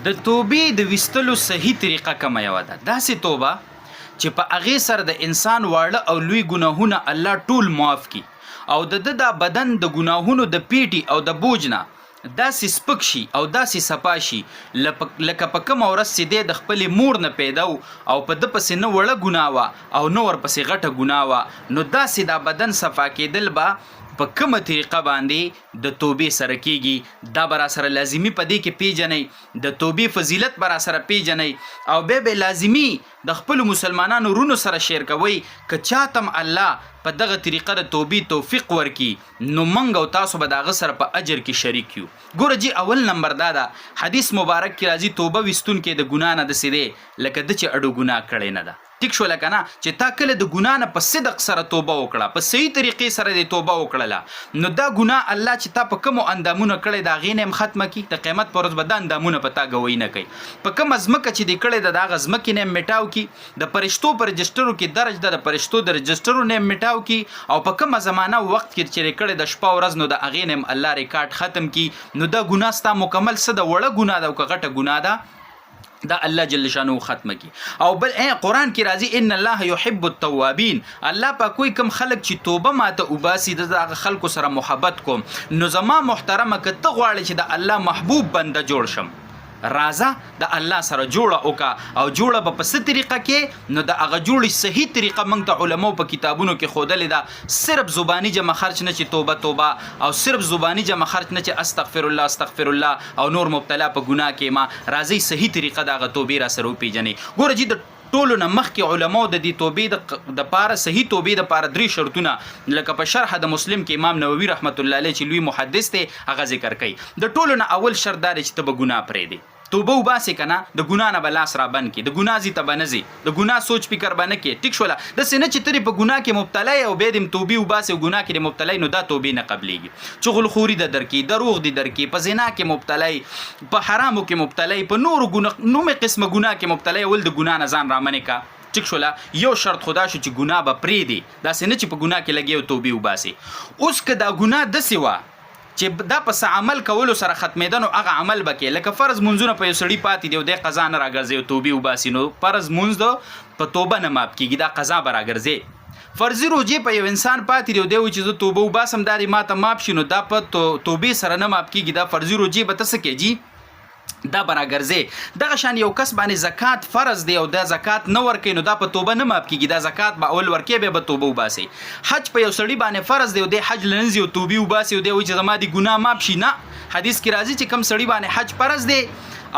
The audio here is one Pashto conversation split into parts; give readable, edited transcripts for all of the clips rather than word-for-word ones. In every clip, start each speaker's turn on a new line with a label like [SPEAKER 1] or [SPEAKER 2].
[SPEAKER 1] د توبې د ویستلو صحیح طریقه کومه یوه ده؟ داسې توبه چې په هغې سره د انسان واړه او لوی ګناهونه الله ټول معاف کي او د ده دا بدن د ګناهونو د پیټي او د بوج نه داسې سپک شي او داسې صفا شي لکه په کومه ورځ چې دی د خپلې مور نه پیدا او په ده پسې نه وړه ګناه وه او نه ورپسې غټه ګناه وه، نو داسې دا بدن صفا کېدل به په کومه طریقه باندې د توبې سره کیږي، دا به راسره لازمي په دې کې پیژنئ، د توبې فضیلت به راسره پیژنئ او بیا به لازمي د خپلو مسلمانانو ورونو سره شیر کوئ. که چاته هم الله په دغه طریقه د توبې توفیق ورکي نو موږ او تاسو به د هغه سره په اجر کې شریک یو. ګوره جي اول نمبر دا ده، حدیث مبارک کې راځي توبه ویستونکی د ګناه نه داسې دی لکه ده چې اډو ګناه کړی نه ده. ټیک شوله که نه؟ چې تا کله د ګناه نه په صدق سره توبه وکړه، په صحیح طریقې سره دې توبه وکړله، نو دا ګناه الله چې تا په کومو اندامونه کړی د هغې نه هم ختمه کړي، د قیامت په ورځ به دا اندامونه په تا ګویي نه کوي. په کومه ځمکه چې دې کړې ده د هغه ځمکې نه هم میټاو کړي، د فرشتو په رجسټرو کې درج ده د فرشتو د رجسټرو نه هم میټاو کړي، او په کومه زمانه وخت کې چې دې کړې د شپه ورځ نو د هغې نه هم الله ریکارډ ختم کړي. نو دا ګناه ستا مکمل څه ده؟ وړه ګناه ده او که غټه ګناه ده دا الله جل شانو ختمه کی. او بل قرآن کې راځي ان الله يحب التوابین، الله په کوئی کم خلق چې توبه ماته وباسي د هغه خلکو سره محبت کوم. نو زما محترمه که ته غواړې چې د الله محبوب بنده جوړ شم، راځه د الله سره جوړه وکا او جوړه به په څه طریقه کې؟ نو د هغه جوړې صحیح طریقه موږ ته علماو په کتابونو کې ښودلې ده. صرف زبانی جمع خرچ نه چې توبه توبه، او صرف زبانی جمع خرچ نه چې استغفر الله استغفر الله او نور مبتلا په ګناه کې ما، راځي صحیح طریقه د هغه توبې را سره وپېژنئ. ګوره جي د ټولو نه مخکې علماو د دې توبې د پاره صحیح توبې د پاره 3 شرطونه لکه په شرح د مسلم کې امام نووي رحمت الله علیه چې لوی محدث دی هغه ذکر کوي. د ټولو نه اول شرط دا دی چې ته به ګناه پرېږدې، توبه وباسې که نه، د ګناه نه به لاس را بند کړي، د ګناه ځي ته به نه ځي، د ګناه سوچ فکر به نه کې. ټیک شوله؟ داسې نه چې ته په ګناه کې مبتلا یې او بیا دې توبې وباسې او ګناه کې دې مبتلا یې، نو دا توبې نه قبلېږي. چغلخوري د درکې، دروغ دې درکې، په زنا کې مبتلا یې، په حرامو کې مبتلا یې، په نورو نومې قسمه ګناه کې مبتلا یې، ول د ګناه نه ځان رامنې که. ټیک شوله؟ یو شرط خدا شو چې ګناه به پرېږدې، داسې نه چې په ګناه کې لګې او توبې وباسې. اوس که دا ګناه داسې وه چې دا په څه عمل کولو سره ختمېده نو هغه عمل به کې، لکه فرض منځونه په یو سړي پاتې دی او دی قضا نه راګرځي او توبې وباسي، نو فرض منځ د په توبه نه ماف کېږي، دا قضا به راګرځي. فرضي روجې په یو انسان پاتې دی او دی وایي چې زه توبه وباسم دا دې ماته ماف شي، نو دا په توبې سره نه ماف کېږي، دا فرضي روجې به ته څه کېږي؟ دا به راګرځي. دغه شان یو کس باندې زکات فرض دی او دا زکات نه ورکوي، نو دا په توبه نه ماف کېږي، دا زکات به اول ورکوي بیا به توبه وباسي. حج په یو سړي باندې فرض دی او دی حج له نه ځي او توبې وباسي او دی وایي چې زما دې ګناه ماف شي، نه، حدیث کې راځي چې کم سړي باندې حج فرض دی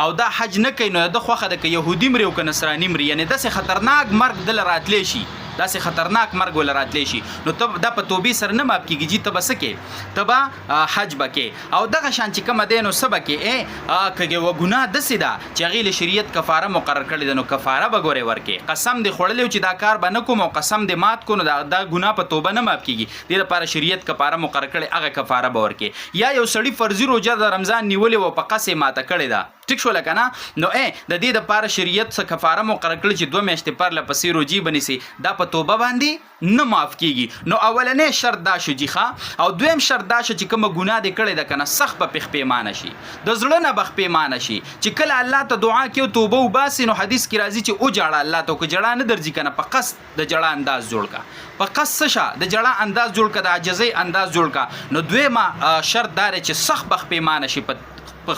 [SPEAKER 1] او دا حج نه کوي، نو د خوښه ده که یهودي مري او که نصراني مري، یعنې داسې خطرناک مرګ دله راتلی شي، داسې خطرناک مرګ ول راتلی شي، نو ته دا په توبې سره نه ماف کېږي. جي ته به څه کې؟ ته به حج به کې. او دغه شان چې کومه دی نو څه به کې؟ که یوه ګناه داسې ده چې هغې له شریعت کفاره مقرر کړې ده، نو کفاره به ګورې ورکې. قسم دې خوړلی چې دا کار به نه کوم او قسم دې مات کو، نو دا ګناه په توبه نه ماف کېږي، دې لپاره شریعت کفاره مقرر کړې، هغه کفاره به ورکې. یا یو سړي فرضي روژه د رمضان نیولې وه په قصې ماته کړې ده، ټیک شوله که نه؟ نو د دې دپاره شریعت څه کفاره مقرر کړې چې 2 میاشتې پرله پسې روجې به نیسي، دا په توبه باندې نه معاف کېږي. نو اولنی شرط دا شو جي ښه. او دویم شرط دا شو چې کومه ګناه دې کړې ده که نه، سخت به پې خپېمانه شي، د زړه نه به خپېمانه شي. چې کله الله ته دعا کوي او توبه وباسي، نو حدیث کې راځي چې وجاړه الله ته، که جړه نه درځي که نه، په قصد د جړه انداز جوړ کا، په قصد څه شه د جړه انداز جوړ کا، د عاجزۍ انداز جوړ کا. نو دویمه شرط دا دی چې سخت به خپېمانه شي په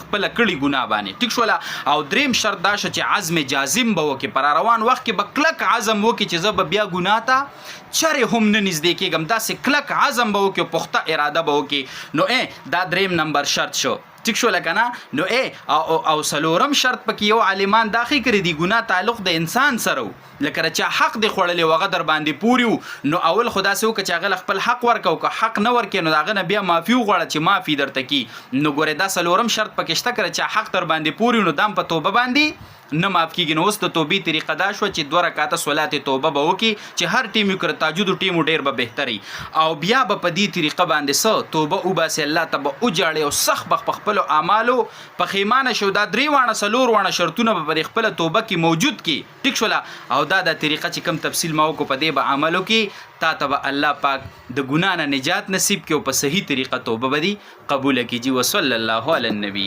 [SPEAKER 1] خپله کړي ګناه باندې. ټیک شوله؟ او دریم شرط دا شو چې عزم جازم به وکړي، پر روان وخت کې به کلک عزم وکړي چې زه به بیا ګناه ته چرې هم نه نږدې کېږم، داسې کلک عزم به وکړي، پخته اراده به وکړي. نو دا دریم نمبر شرط شو. ټیک شوله که نه؟ نو او څلورم شرط پکې یو عالمان دا ښیي کړي دي ګناه تعلق د انسان سره و، لکه چا حق دی خوړلی و هغه در باندې پوري و، نو اول خو داسې وکړه چې هغه خپل حق ورکړه، او که حق نه ورکړي نو د هغه نه بیا معافي وغواړه چې معافي درته کي. نو ګورې دا څلورم شرط پکې شته کړه چې حق در باندې پوري و، نو دا هم په توبه باندې نه معاف کېږي. نو اوس د توبې طریقه دا شوه چې 2 رکعاته صلات توبه به وکړي، چې هر ټیم یې کړه تهجدو ټیم ډېر به بهتري، او بیا به په دې طریقه باندې څه توبه وباسي، الله ته به وجاړي او سخت به په خپلو اعمالو پښیمانه شو. دا 3 واړه 4 واړه شرطونه به په خپله توبه کې موجود کړي. ټیک شوله؟ او دا د طریقه چې کوم تفصیل ما وکړو په دې به عمل وکړي، تا ته به الله پاک د ګناه نه نجات نصیب کړي او په صحیح طریقه توبه به دې قبوله کړي. وصلی الله علی النبي.